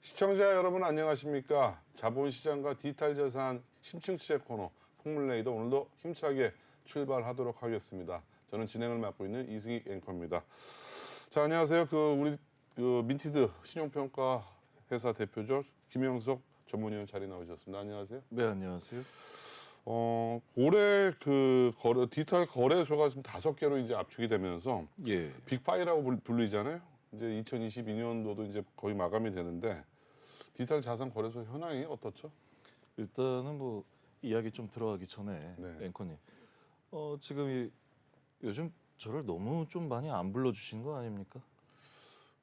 시청자 여러분 안녕하십니까? 자본시장과 디지털 자산 심층 취재 코너 폭물레이더 오늘도 힘차게 출발하도록 하겠습니다. 저는 진행을 맡고 있는 이승익 앵커입니다. 자, 안녕하세요. 우리 민티드 신용평가 회사 대표죠. 김영석 전문위원 자리 나오셨습니다. 안녕하세요. 네, 안녕하세요. 올해 디지털 거래소가 지금 5개로 이제 압축이 되면서 예. 빅5라고 불리잖아요. 이제 2022년도도 이제 거의 마감이 되는데 디지털 자산 거래소 현황이 어떻죠? 일단은 뭐 이야기 좀 들어가기 전에 네. 앵커님, 지금 요즘 저를 너무 좀 많이 안 불러주신 거 아닙니까?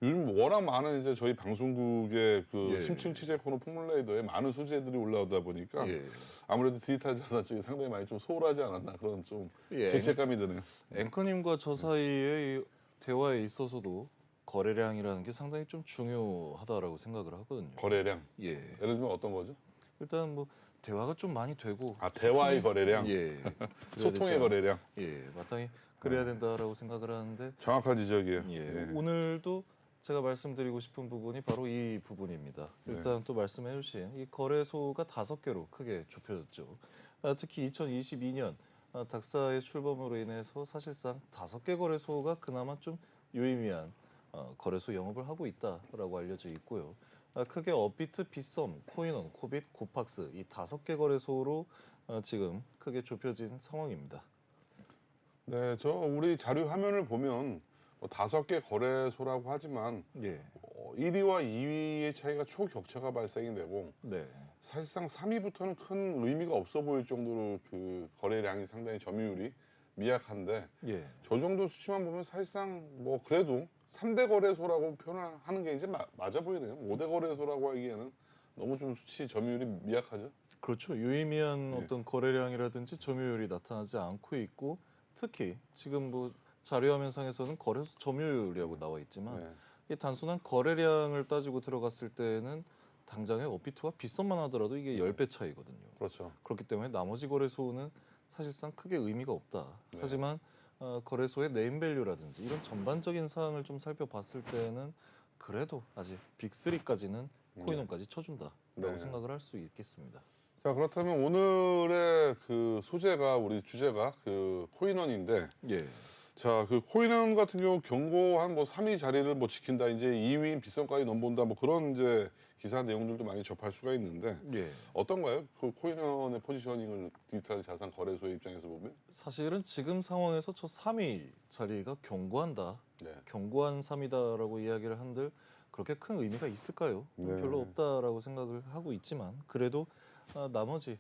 요즘 워낙 많은 이제 저희 방송국의 예. 심층 취재 코너 폭물레이더에 많은 소재들이 올라오다 보니까 예. 아무래도 디지털 자산 쪽이 상당히 많이 좀 소홀하지 않았나 그런 좀 예. 죄책감이 드네요. 앵커님과 저 사이의 이 대화에 있어서도 거래량이라는 게 상당히 좀 중요하다라고 생각을 하거든요. 거래량. 예. 예를 들면 어떤 거죠? 일단 뭐 대화가 좀 많이 되고 대화의 거래량, 예. 소통의 거래량. 예, 마땅히 그래야 된다라고 생각을 하는데 정확한 지적이에요. 예, 예. 오늘도 제가 말씀드리고 싶은 부분이 바로 이 부분입니다. 일단 또 말씀해 주신 이 거래소가 5개로 크게 좁혀졌죠. 특히 2022년 닥사의 출범으로 인해서 사실상 5개 거래소가 그나마 좀 유의미한 거래소 영업을 하고 있다라고 알려져 있고요. 크게 업비트, 빗썸, 코인원, 코빗, 고팍스 이 5개 거래소로 지금 크게 좁혀진 상황입니다. 네, 우리 자료 화면을 보면 5개 거래소라고 하지만 예, 1위와 2위의 차이가 초격차가 발생이 되고 네, 사실상 3위부터는 큰 의미가 없어 보일 정도로 그 거래량이 상당히 점유율이 미약한데 예. 저 정도 수치만 보면 사실상 뭐 그래도 3대 거래소라고 표현하는 게 이제 맞아 보이네요. 5대 거래소라고 하기에는 너무 좀 수치 점유율이 미약하죠. 그렇죠. 유의미한 어떤 거래량이라든지 점유율이 나타나지 않고 있고 특히 지금 뭐 자료화면상에서는 거래소 점유율이라고 나와 있지만 네. 이 단순한 거래량을 따지고 들어갔을 때는 당장의 업비트와 빗썸만 하더라도 이게 10배 차이거든요. 그렇죠. 그렇기 때문에 나머지 거래소는 사실상 크게 의미가 없다. 네. 하지만 거래소의 네임밸류라든지 이런 전반적인 사항을 좀 살펴봤을 때는 그래도 아직 빅3까지는 코인원까지 쳐준다라고 네. 생각을 할 수 있겠습니다. 자, 그렇다면 오늘의 우리 주제가 코인원인데 예, 자, 코인원 같은 경우 경고한 3위 자리를 지킨다, 이제 2위인 빗썸까지 넘본다, 그런 이제 기사 내용들도 많이 접할 수가 있는데 예. 어떤가요? 코인원의 포지셔닝을 디지털 자산 거래소의 입장에서 보면? 사실은 지금 상황에서 저 3위 자리가 견고한다. 네. 견고한 3위다라고 이야기를 한들 그렇게 큰 의미가 있을까요? 네. 별로 없다라고 생각을 하고 있지만 그래도 나머지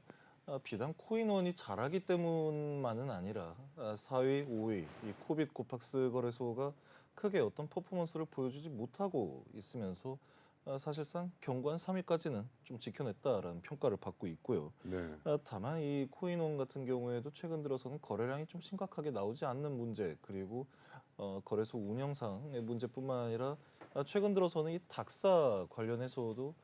비단 코인원이 잘하기 때문만은 아니라 4위, 5위 이 코빗 고팍스 거래소가 크게 어떤 퍼포먼스를 보여주지 못하고 있으면서 사실상 견고한 3위까지는 좀 지켜냈다라는 평가를 받고 있고요. 네. 다만 이 코인원 같은 경우에도 최근 들어서는 거래량이 좀 심각하게 나오지 않는 문제 그리고 거래소 운영상의 문제뿐만 아니라 최근 들어서는 이 닥사 관련해서도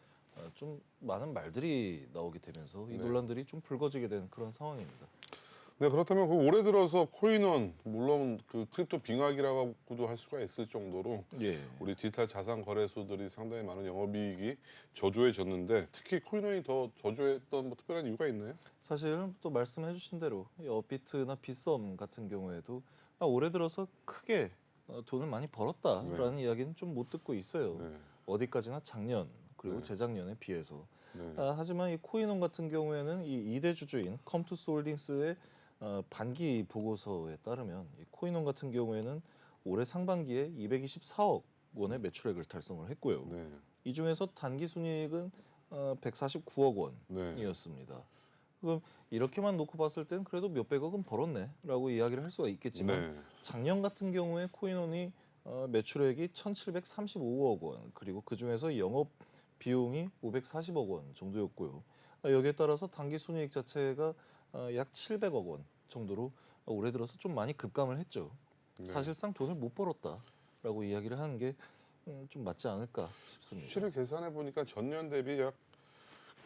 좀 많은 말들이 나오게 되면서 이 네. 논란들이 좀 불거지게 된 그런 상황입니다. 네, 그렇다면 올해 들어서 코인원, 물론 크립토 빙하기라고도 할 수가 있을 정도로 예. 우리 디지털 자산 거래소들이 상당히 많은 영업이익이 저조해졌는데 특히 코인원이 더 저조했던 특별한 이유가 있나요? 사실 또 말씀해 주신 대로 이 업비트나 빗썸 같은 경우에도 올해 들어서 크게 돈을 많이 벌었다라는 이야기는 좀 못 듣고 있어요. 네. 어디까지나 작년 그리고 네. 재작년에 비해서. 네. 하지만 이 코인원 같은 경우에는 이 2대 주주인 컴투스 홀딩스의 반기 보고서에 따르면 이 코인원 같은 경우에는 올해 상반기에 224억 원의 매출액을 달성을 했고요. 네. 이 중에서 단기 순이익은 149억 네. 원이었습니다. 그럼 이렇게만 놓고 봤을 때는 그래도 몇백억은 벌었네라고 이야기를 할 수가 있겠지만 네. 작년 같은 경우에 코인원이 매출액이 1,735억 원 그리고 그 중에서 영업 비용이 540억 원 정도였고요. 여기에 따라서 단기 순이익 자체가 약 700억 원 정도로 올해 들어서 좀 많이 급감을 했죠. 네. 사실상 돈을 못 벌었다라고 이야기를 하는 게 좀 맞지 않을까 싶습니다. 수치를 계산해 보니까 전년 대비 약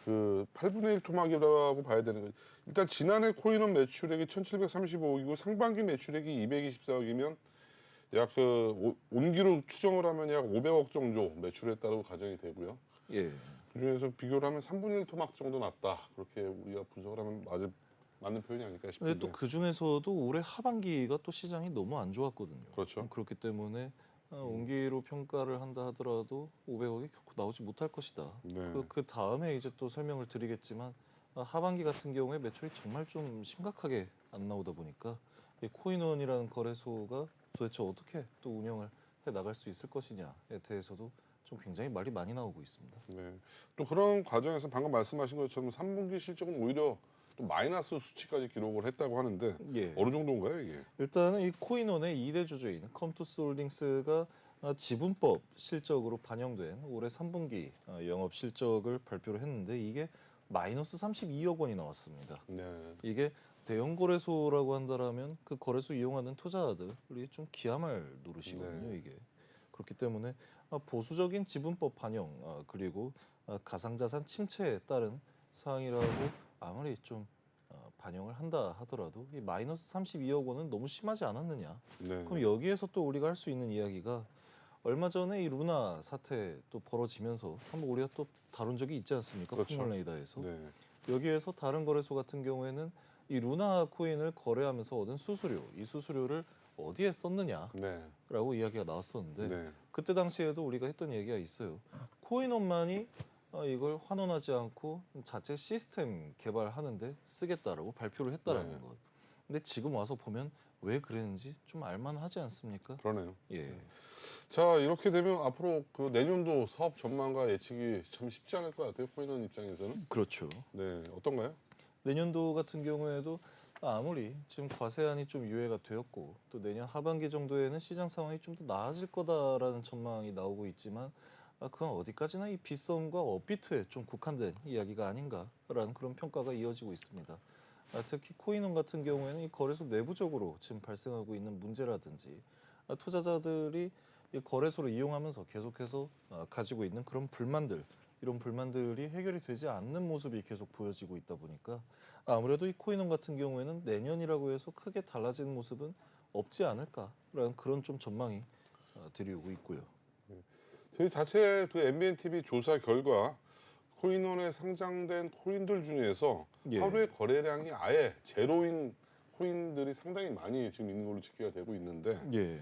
8분의 1 토막이라고 봐야 되는 거죠. 일단 지난해 코인원 매출액이 1,735억이고 상반기 매출액이 224억이면 약 온기로 추정을 하면 약 500억 정도 매출했다고 가정이 되고요. 예. 그중에서 비교를 하면 3분의 1 토막 정도 났다. 그렇게 우리가 분석을 하면 맞는 표현이 아닐까 근데 싶은데. 또 그 중에서도 올해 하반기가 또 시장이 너무 안 좋았거든요. 그렇죠. 그렇기 때문에 온기로 평가를 한다 하더라도 500억이 결코 나오지 못할 것이다. 네. 그 다음에 이제 또 설명을 드리겠지만 하반기 같은 경우에 매출이 정말 좀 심각하게 안 나오다 보니까 이 코인원이라는 거래소가 도대체 어떻게 또 운영을 해 나갈 수 있을 것이냐에 대해서도 좀 굉장히 말이 많이 나오고 있습니다. 네. 또 그런 과정에서 방금 말씀하신 것처럼 3분기 실적은 오히려 또 마이너스 수치까지 기록을 했다고 하는데 예. 어느 정도인가요, 이게? 일단은 이 코인원의 2대 주주인 컴투스홀딩스가 지분법 실적으로 반영된 올해 3분기 영업 실적을 발표를 했는데 이게 마이너스 32억 원이 나왔습니다. 네. 이게 대형 거래소라고 한다라면 그 거래소 이용하는 투자자들이 좀 기함할 노릇이거든요. 네. 이게 그렇기 때문에 보수적인 지분법 반영 그리고 가상자산 침체에 따른 사항이라고 아무리 좀 반영을 한다 하더라도 이 마이너스 32억 원은 너무 심하지 않았느냐. 네. 그럼 여기에서 또 우리가 할 수 있는 이야기가 얼마 전에 이 루나 사태 또 벌어지면서 한번 우리가 또 다룬 적이 있지 않습니까? 그렇죠. 폭물레이더에서. 네. 여기에서 다른 거래소 같은 경우에는 이 루나 코인을 거래하면서 얻은 수수료, 이 수수료를 어디에 썼느냐라고 네. 이야기가 나왔었는데 네. 그때 당시에도 우리가 했던 얘기가 있어요. 코인원만이 이걸 환원하지 않고 자체 시스템 개발하는데 쓰겠다라고 발표를 했다라는 네. 것. 근데 지금 와서 보면 왜 그랬는지 좀 알만하지 않습니까? 그러네요. 예. 자, 이렇게 되면 앞으로 그 내년도 사업 전망과 예측이 참 쉽지 않을 것 같아요. 코인원 입장에서는. 그렇죠. 네. 어떤가요? 내년도 같은 경우에도 아무리 지금 과세안이 좀 유예가 되었고 또 내년 하반기 정도에는 시장 상황이 좀 더 나아질 거다라는 전망이 나오고 있지만 그건 어디까지나 이 빗썸과 업비트에 좀 국한된 이야기가 아닌가라는 그런 평가가 이어지고 있습니다. 특히 코인원 같은 경우에는 이 거래소 내부적으로 지금 발생하고 있는 문제라든지 투자자들이 이 거래소를 이용하면서 계속해서 가지고 있는 그런 불만들 이런 불만들이 해결이 되지 않는 모습이 계속 보여지고 있다 보니까 아무래도 이 코인원 같은 경우에는 내년이라고 해서 크게 달라지는 모습은 없지 않을까라는 그런 좀 전망이 들이오고 있고요. 저희 자체 그 MBN TV 조사 결과 코인원에 상장된 코인들 중에서 예. 하루에 거래량이 아예 제로인 코인들이 상당히 많이 지금 있는 걸로 집계가 되고 있는데 예.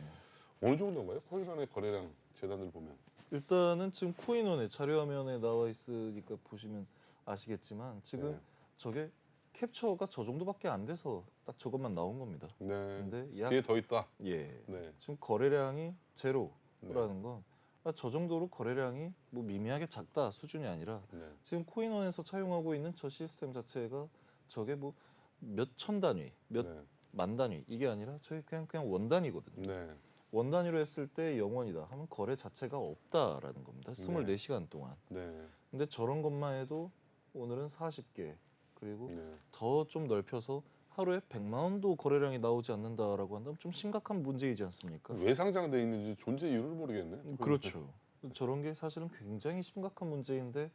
어느 정도인가요? 코인원의 거래량 재단들 보면. 일단은 지금 코인원의 자료 화면에 나와 있으니까 보시면 아시겠지만 지금 네. 저게 캡처가 저 정도밖에 안 돼서 딱 저것만 나온 겁니다. 네. 근데 뒤에 더 있다. 예. 네. 지금 거래량이 제로라는 네. 건 저 정도로 거래량이 뭐 미미하게 작다 수준이 아니라 네. 지금 코인원에서 차용하고 있는 저 시스템 자체가 저게 뭐 몇 천 단위, 몇 네. 만 단위 이게 아니라 저게 그냥 원 단위거든요. 네. 원 단위로 했을 때 0원이다 하면 거래 자체가 없다라는 겁니다. 24시간 동안. 네. 근데 저런 것만 해도 오늘은 40개 그리고 네. 더 좀 넓혀서 하루에 100만 원도 거래량이 나오지 않는다라고 한다면 좀 심각한 문제이지 않습니까? 왜 상장돼 있는지 존재 이유를 모르겠네. 그렇죠. 저런 게 사실은 굉장히 심각한 문제인데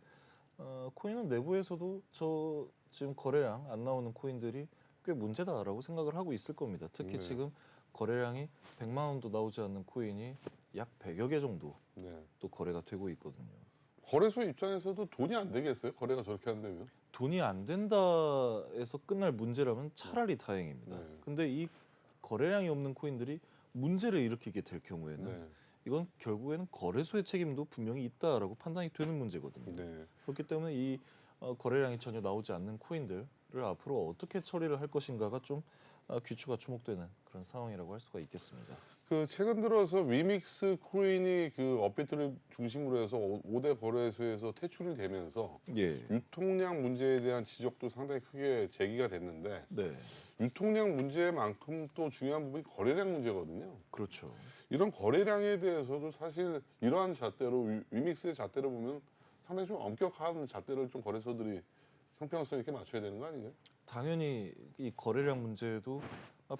코인은 내부에서도 저 지금 거래량 안 나오는 코인들이 꽤 문제다라고 생각을 하고 있을 겁니다. 특히 네. 지금 거래량이 100만 원도 나오지 않는 코인이 약 100여 개 정도 네. 또 거래가 되고 있거든요. 거래소 입장에서도 돈이 안 되겠어요? 거래가 저렇게 한다면? 돈이 안 된다에서 끝날 문제라면 차라리 다행입니다. 네. 근데 이 거래량이 없는 코인들이 문제를 일으키게 될 경우에는 네. 이건 결국에는 거래소의 책임도 분명히 있다라고 판단이 되는 문제거든요. 네. 그렇기 때문에 이 거래량이 전혀 나오지 않는 코인들을 앞으로 어떻게 처리를 할 것인가가 좀 귀추가 주목되는 그런 상황이라고 할 수가 있겠습니다. 그 최근 들어서 위믹스 코인이 그 업비트를 중심으로 해서 5대 거래소에서 퇴출이 되면서 예. 유통량 문제에 대한 지적도 상당히 크게 제기가 됐는데 네. 유통량 문제만큼 또 중요한 부분이 거래량 문제거든요. 그렇죠. 이런 거래량에 대해서도 사실 이러한 잣대로 위믹스의 잣대로 보면 상당히 좀 엄격한 잣대를 좀 거래소들이 형평성 있게 맞춰야 되는 거 아니에요? 당연히 이 거래량 문제도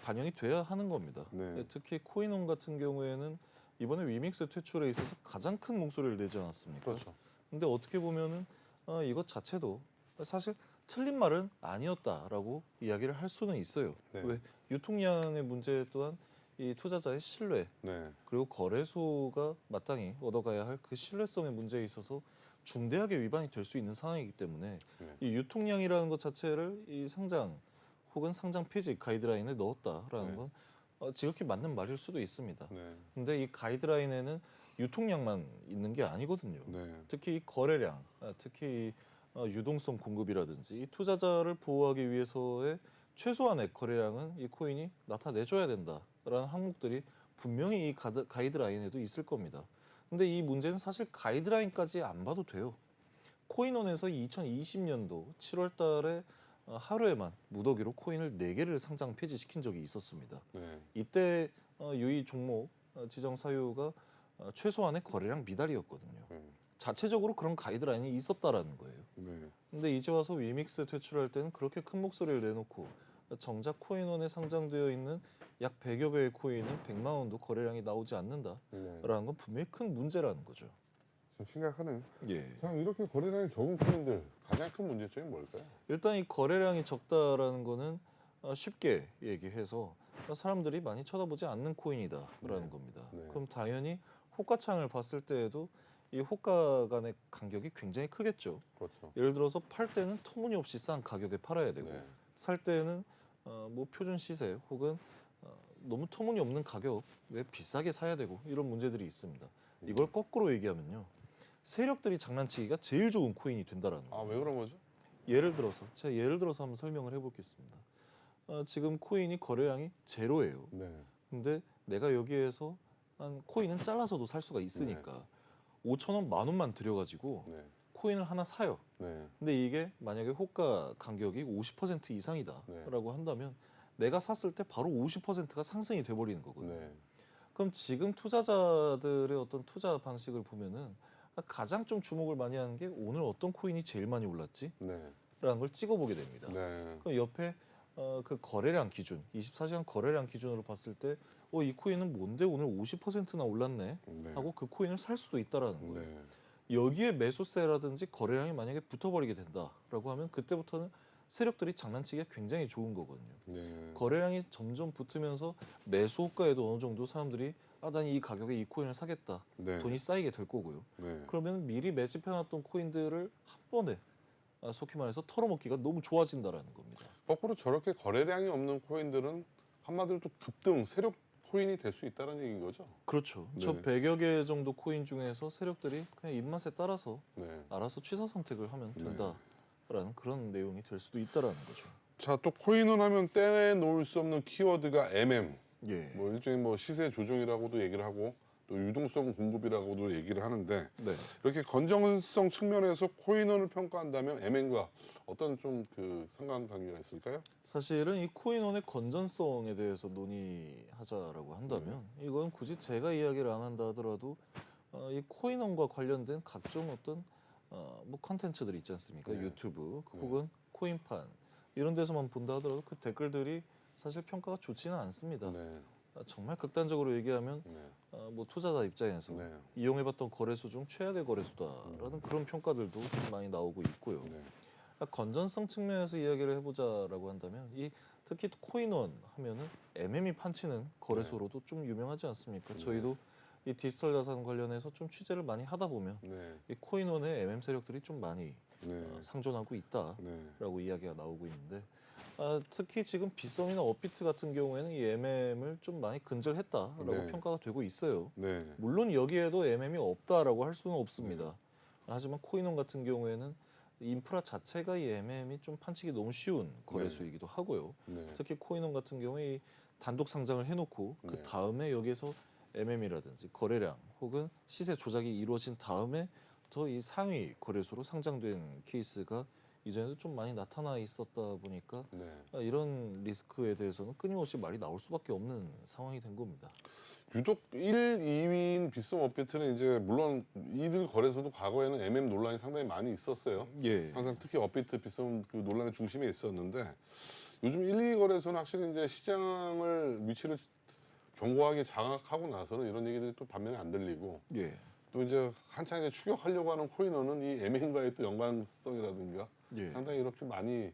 반영이 돼야 하는 겁니다. 네. 특히 코인원 같은 경우에는 이번에 위믹스 퇴출에 있어서 가장 큰 목소리를 내지 않았습니까? 그렇죠. 근데 어떻게 보면은 이것 자체도 사실 틀린 말은 아니었다라고 이야기를 할 수는 있어요. 네. 왜 유통량의 문제 또한 이 투자자의 신뢰 네. 그리고 거래소가 마땅히 얻어가야 할 그 신뢰성의 문제에 있어서 중대하게 위반이 될 수 있는 상황이기 때문에 네. 이 유통량이라는 것 자체를 이 상장 혹은 상장 폐지 가이드라인에 넣었다라는 네. 건 지극히 맞는 말일 수도 있습니다. 네. 근데 이 가이드라인에는 유통량만 있는 게 아니거든요. 네. 특히 이 거래량, 특히 이, 유동성 공급이라든지 이 투자자를 보호하기 위해서의 최소한의 거래량은 이 코인이 나타내줘야 된다라는 항목들이 분명히 이 가이드라인에도 있을 겁니다. 근데 이 문제는 사실 가이드라인까지 안 봐도 돼요. 코인원에서 2020년도 7월 달에 하루에만 무더기로 코인을 4개를 상장 폐지시킨 적이 있었습니다. 네. 이때 유의 종목 지정 사유가 최소한의 거래량 미달이었거든요. 자체적으로 그런 가이드라인이 있었다라는 거예요. 네. 근데 이제 와서 위믹스 퇴출할 때는 그렇게 큰 목소리를 내놓고 정작 코인원에 상장되어 있는 약 100여 배의 코인은 100만 원도 거래량이 나오지 않는다라는 네. 건 분명히 큰 문제라는 거죠. 좀 심각하네요. 예. 자, 이렇게 거래량이 적은 코인들 가장 큰 문제점이 뭘까요? 일단 이 거래량이 적다라는 거는 쉽게 얘기해서 사람들이 많이 쳐다보지 않는 코인이다라는 네. 겁니다. 네. 그럼 당연히 호가창을 봤을 때에도 이 호가 간의 간격이 굉장히 크겠죠. 그렇죠. 예를 들어서 팔 때는 터무니없이 싼 가격에 팔아야 되고 네. 살 때는 뭐 표준 시세 혹은 너무 터무니없는 가격에 비싸게 사야 되고 이런 문제들이 있습니다. 이걸 거꾸로 얘기하면요. 세력들이 장난치기가 제일 좋은 코인이 된다라는 아, 거예요. 왜 그런 거죠? 제가 예를 들어서 한번 설명을 해보겠습니다. 지금 코인이 거래량이 제로예요. 네. 근데 내가 여기에서 한 코인은 잘라서도 살 수가 있으니까 5천 원, 만 원만 들여가지고 네. 코인을 하나 사요. 네. 근데 이게 만약에 호가 간격이 50% 이상이다라고 한다면 내가 샀을 때 바로 50%가 상승이 돼버리는 거거든요. 네. 그럼 지금 투자자들의 어떤 투자 방식을 보면은 가장 좀 주목을 많이 하는 게 오늘 어떤 코인이 제일 많이 올랐지? 네. 라는 걸 찍어보게 됩니다. 네. 그 옆에 그 거래량 기준, 24시간 거래량 기준으로 봤을 때 이 코인은 뭔데 오늘 50%나 올랐네 네. 하고 그 코인을 살 수도 있다라는 거예요. 네. 여기에 매수세라든지 거래량이 만약에 붙어버리게 된다라고 하면 그때부터는 세력들이 장난치기가 굉장히 좋은 거거든요. 네. 거래량이 점점 붙으면서 매수 호가에도 어느 정도 사람들이 난 이 가격에 이 코인을 사겠다. 네. 돈이 쌓이게 될 거고요. 네. 그러면 미리 매집해놨던 코인들을 한 번에 속히 말해서 털어먹기가 너무 좋아진다라는 겁니다. 거꾸로 저렇게 거래량이 없는 코인들은 한마디로 또 급등 세력 코인이 될 수 있다는 얘기인 거죠. 그렇죠. 네. 저 100여 개 정도 코인 중에서 세력들이 그냥 입맛에 따라서 네. 알아서 취사 선택을 하면 네. 된다라는 그런 내용이 될 수도 있다라는 거죠. 자, 또 코인은 하면 떼놓을 수 없는 키워드가 MM. 예. 뭐 일종의 뭐 시세 조정이라고도 얘기를 하고 또 유동성 공급이라고도 얘기를 하는데 네. 이렇게 건전성 측면에서 코인원을 평가한다면 MM과 어떤 좀 그 상관관계가 있을까요? 사실은 이 코인원의 건전성에 대해서 논의하자라고 한다면 이건 굳이 제가 이야기를 안 한다 하더라도 이 코인원과 관련된 각종 어떤 뭐 컨텐츠들 있지 않습니까? 네. 유튜브 네. 혹은 코인판 이런 데서만 본다 하더라도 그 댓글들이 사실 평가가 좋지는 않습니다. 네. 정말 극단적으로 얘기하면 네. 뭐 투자자 입장에서 네. 이용해봤던 거래소 중 최악의 거래소다라는 그런 평가들도 좀 많이 나오고 있고요. 네. 건전성 측면에서 이야기를 해보자라고 한다면 이 특히 코인원 하면은 MM이 판치는 거래소로도 좀 유명하지 않습니까? 네. 저희도 이 디지털 자산 관련해서 좀 취재를 많이 하다 보면 네. 이 코인원의 MM 세력들이 좀 많이 네. 상존하고 있다라고 네. 이야기가 나오고 있는데 특히 지금 빗썸이나 업비트 같은 경우에는 이 MM을 좀 많이 근절했다라고 네. 평가가 되고 있어요. 네. 물론 여기에도 MM이 없다라고 할 수는 없습니다. 하지만 코인원 같은 경우에는 인프라 자체가 이 MM이 좀 판치기 너무 쉬운 거래소이기도 하고요. 네. 특히 코인원 같은 경우에 이 단독 상장을 해놓고 그 네. 다음에 여기에서 MM이라든지 거래량 혹은 시세 조작이 이루어진 다음에 더 이 상위 거래소로 상장된 케이스가 이전에도 좀 많이 나타나 있었다 보니까 네. 이런 리스크에 대해서는 끊임없이 말이 나올 수밖에 없는 상황이 된 겁니다. 유독 1, 2위인 빗썸 업비트는 이제 물론 이들 거래소도 과거에는 MM 논란이 상당히 많이 있었어요. 예. 항상 특히 업비트, 빗썸 그 논란의 중심에 있었는데 요즘 1, 2위 거래소는 확실히 이제 시장을 위치를 견고하게 장악하고 나서는 이런 얘기들이 또 반면에 안 들리고 예. 또 이제 한창 이제 추격하려고 하는 코인원은 이 MM과의 또 연관성이라든가 예. 상당히 이렇게 많이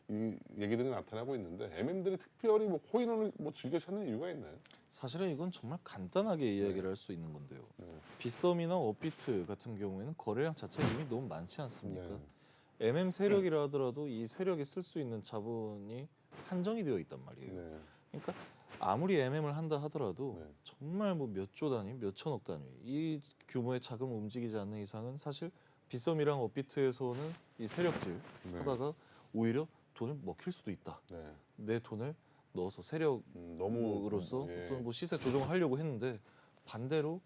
이 얘기들이 나타나고 있는데 MM들이 특별히 뭐 코인원을 뭐 즐겨 찾는 이유가 있나요? 사실은 이건 정말 간단하게 이야기를 할 수 있는 건데요. 네. 빗썸이나 업비트 같은 경우에는 거래량 자체가 이미 너무 많지 않습니까? 네. MM 세력이라 하더라도 이 세력이 쓸 수 있는 자본이 한정이 되어 있단 말이에요. 네. 그러니까 아무리 MM을 한다 하더라도 네. 정말 뭐 몇 조 단위, 몇 천억 단위 이 규모의 자금을 움직이지 않는 이상은 사실 빗썸이랑 업비트에서는 이 세력질 네. 하다가 오히려 돈을 먹힐 수도 있다. 네. 내 돈을 넣어서 세력 너무 으로서 예. 어떤 뭐 시세 조정을 하려고 했는데 반대로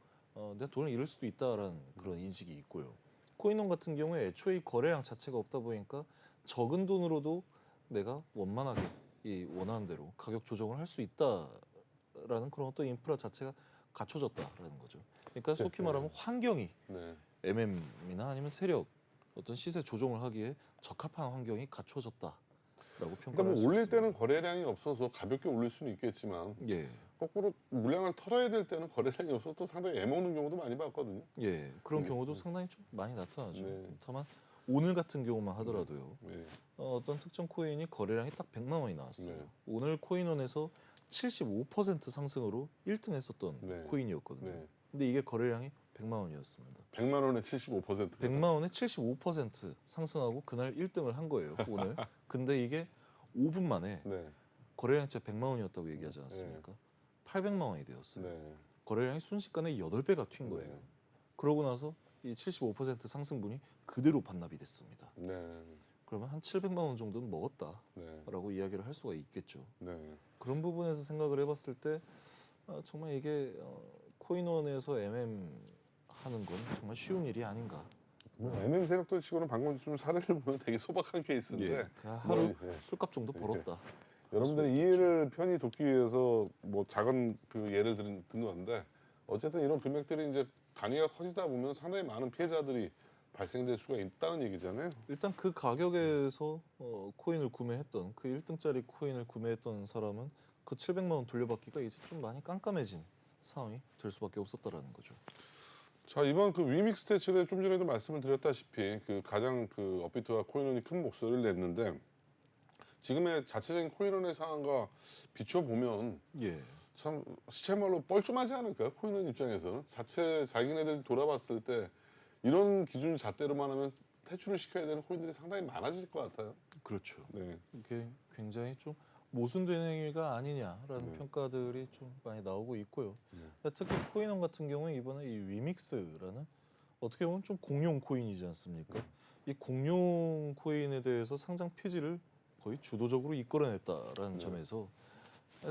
내 돈을 잃을 수도 있다라는 그런 인식이 있고요. 코인원 같은 경우에 애초에 이 거래량 자체가 없다 보니까 적은 돈으로도 내가 원만하게 이 원하는 대로 가격 조정을 할 수 있다라는 그런 어떤 인프라 자체가 갖춰졌다라는 거죠. 그러니까 속히 네. 말하면 환경이 네. MM이나 아니면 세력 어떤 시세 조정을 하기에 적합한 환경이 갖춰졌다라고 그러니까 평가할 뭐 수 올릴 있습니다. 때는 거래량이 없어서 가볍게 올릴 수는 있겠지만 예. 거꾸로 물량을 털어야 될 때는 거래량이 없어서 또 상당히 애먹는 경우도 많이 봤거든요. 예, 그런 네, 경우도 네. 상당히 좀 많이 나타나죠. 네. 다만 오늘 같은 경우만 하더라도요. 네. 어떤 특정 코인이 거래량이 딱 100만 원이 나왔어요. 네. 오늘 코인원에서 75% 상승으로 1등했었던 네. 코인이었거든요. 네. 근데 이게 거래량이 100만 원이었습니다. 100만 원에 75%. 100만 원에 75% 상승하고 그날 1등을 한 거예요. 오늘. 근데 이게 5분 만에 네. 거래량이 진짜 100만 원이었다고 얘기하지 않았습니까? 800만 원이 되었어요. 네. 거래량이 순식간에 8배가 튄 거예요. 네. 그러고 나서 이 75% 상승분이 그대로 반납이 됐습니다. 네. 그러면 한 700만 원 정도는 먹었다라고 네. 이야기를 할 수가 있겠죠. 네. 그런 부분에서 생각을 해봤을 때 정말 이게 코인원에서 MM 하는 건 정말 쉬운 일이 아닌가. 뭐 MM 세력들 치고는 방금 좀 사례를 보면 되게 소박한 케이스인데 그냥 하루 뭐, 예. 술값 정도 벌었다. 여러분들이 이해를 편히 돕기 위해서 뭐 작은 그 예를 든 건데 어쨌든 이런 금액들이 이제 단위가 커지다 보면 상당히 많은 피해자들이 발생될 수가 있다는 얘기잖아요. 일단 그 가격에서 코인을 구매했던 그 1등짜리 코인을 구매했던 사람은 그 700만 원 돌려받기가 이제 좀 많이 깜깜해진 상황이 될 수밖에 없었다라는 거죠. 자, 이번 그 위믹스 대출에 좀 전에도 말씀을 드렸다시피 그 가장 그 업비트와 코인원이 큰 목소리를 냈는데 지금의 자체적인 코인원의 상황과 비춰 보면 예. 참 시체말로 뻘쭘하지 않을까요? 코인원 입장에서는 자체 자기네들 돌아봤을 때 이런 기준 잣대로만 하면 퇴출을 시켜야 되는 코인들이 상당히 많아질 것 같아요. 그렇죠. 네, 이게 굉장히 좀 모순된 행위가 아니냐라는 네. 평가들이 좀 많이 나오고 있고요. 네. 특히 코인원 같은 경우에 이번에 이 위믹스라는 어떻게 보면 좀 공룡 코인이지 않습니까? 이 공룡 코인에 대해서 상장 폐지를 거의 주도적으로 이끌어냈다라는 네. 점에서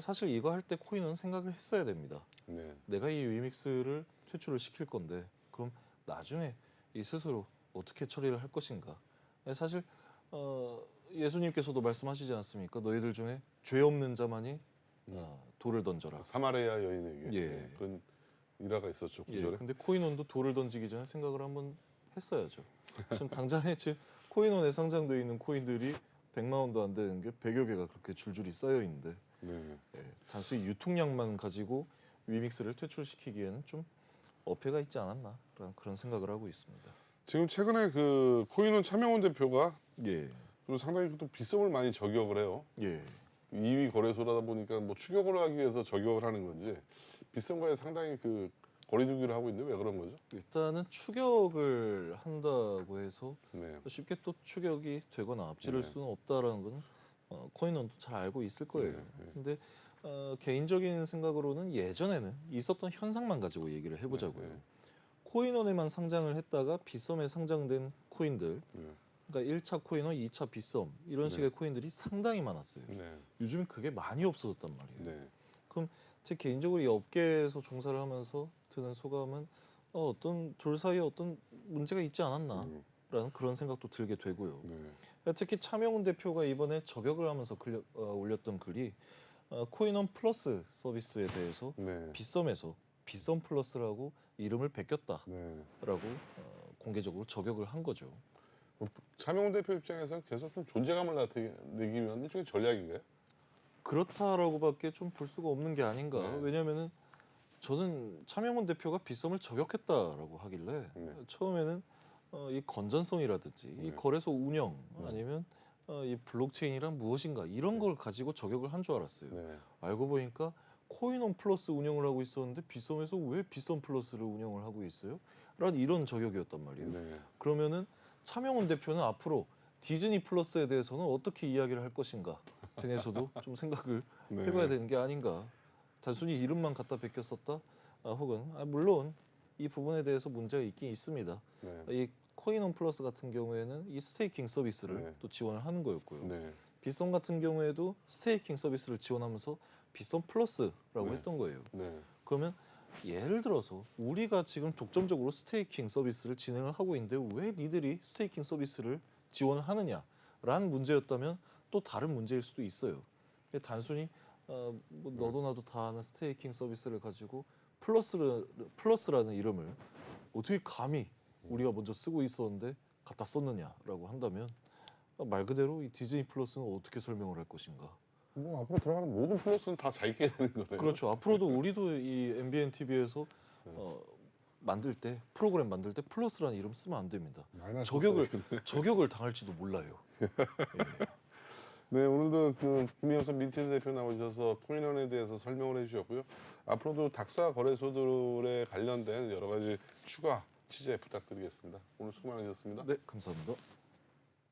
사실 이거 할 때 코인은 생각을 했어야 됩니다. 네, 내가 이 위믹스를 퇴출을 시킬 건데 그럼 나중에 이 스스로 어떻게 처리를 할 것인가? 사실 예수님께서도 말씀하시지 않습니까? 너희들 중에 죄 없는 자만이 돌을 던져라. 사마리아 여인에게 예. 그런 일화가 있었죠 예, 구절에. 근데 코인원도 돌을 던지기 전에 생각을 한번 했어야죠. 지금 당장에 지금 코인원에 상장되어 있는 코인들이 100만 원도 안 되는 게 100여 개가 그렇게 줄줄이 쌓여 있는데 네, 단순히 유통량만 가지고 위믹스를 퇴출시키기에는 좀 어폐가 있지 않았나라는 그런 생각을 하고 있습니다. 지금 최근에 그 코인원 차명원 대표가 예, 또 상당히 또 빗썸을 많이 저격을 해요. 예. 2위 거래소라다 보니까 뭐 추격을 하기 위해서 저격을 하는 건지 빗썸과의 상당히 그 거리두기를 하고 있는데 왜 그런 거죠? 일단은 추격을 한다고 해서 네, 쉽게 또 추격이 되거나 앞지를 네. 수는 없다라는 건 코인원도 잘 알고 있을 거예요. 네. 근데 개인적인 생각으로는 예전에는 있었던 현상만 가지고 얘기를 해보자고요. 네. 코인원에만 상장을 했다가 빗썸에 상장된 코인들, 네, 그러니까 1차 코인원, 2차 빗썸 이런 네. 식의 코인들이 상당히 많았어요. 네, 요즘은 그게 많이 없어졌단 말이에요. 네, 그럼 제 개인적으로 이 업계에서 종사를 하면서 드는 소감은 어떤 둘 사이에 어떤 문제가 있지 않았나라는 그런 생각도 들게 되고요. 네, 특히 차명훈 대표가 이번에 저격을 하면서 올렸던 글이 코인원 플러스 서비스에 대해서 네, 빗썸에서 빗썸 플러스라고 이름을 베꼈다라고 네. 공개적으로 저격을 한 거죠. 차명훈 대표 입장에서는 계속 좀 존재감을 나타내기 위한 일종의 전략인가요? 그렇다라고밖에 좀 볼 수가 없는 게 아닌가. 네. 왜냐하면은 저는 차명훈 대표가 빗썸을 저격했다라고 하길래 네. 처음에는 이 건전성이라든지 이 네. 거래소 운영 아니면 이 블록체인이란 무엇인가 이런 걸 가지고 저격을 한 줄 알았어요. 네. 알고 보니까 코인원 플러스 운영을 하고 있었는데 빗썸에서 왜 빗썸 플러스를 운영을 하고 있어요? 라는 이런 저격이었단 말이에요. 네. 그러면은 차명훈 대표는 앞으로 디즈니 플러스에 대해서는 어떻게 이야기를 할 것인가 등에서도 좀 생각을 네. 해봐야 되는 게 아닌가. 단순히 이름만 갖다 베꼈었다. 혹은 물론 이 부분에 대해서 문제가 있긴 있습니다. 네. 이 코인원 플러스 같은 경우에는 이 스테이킹 서비스를 네. 또 지원을 하는 거였고요. 네. 빗썸 같은 경우에도 스테이킹 서비스를 지원하면서 빗썸 플러스라고 네. 했던 거예요. 네. 그러면 예를 들어서 우리가 지금 독점적으로 스테이킹 서비스를 진행을 하고 있는데 왜 니들이 스테이킹 서비스를 지원을 하느냐라는 문제였다면 또 다른 문제일 수도 있어요. 단순히 뭐 너도 나도 다 아는 스테이킹 서비스를 가지고 플러스라는 이름을 어떻게 감히 우리가 먼저 쓰고 있었는데 갖다 썼느냐라고 한다면 말 그대로 이 디즈니 플러스는 어떻게 설명을 할 것인가. 뭐 앞으로 들어가는 모든 플러스는 다 자기게 되는 거네요. 그렇죠. 앞으로도 우리도 이 MBN TV에서 만들 때 프로그램 만들 때 플러스라는 이름 쓰면 안 됩니다. 저격을 당할지도 몰라요. 예. 네, 오늘도 그 김희영선 민티즈 대표 나오셔서 코인원에 대해서 설명을 해주셨고요. 앞으로도 닥사 거래소들에 관련된 여러 가지 추가 취재 부탁드리겠습니다. 오늘 수고 많으셨습니다. 네, 감사합니다.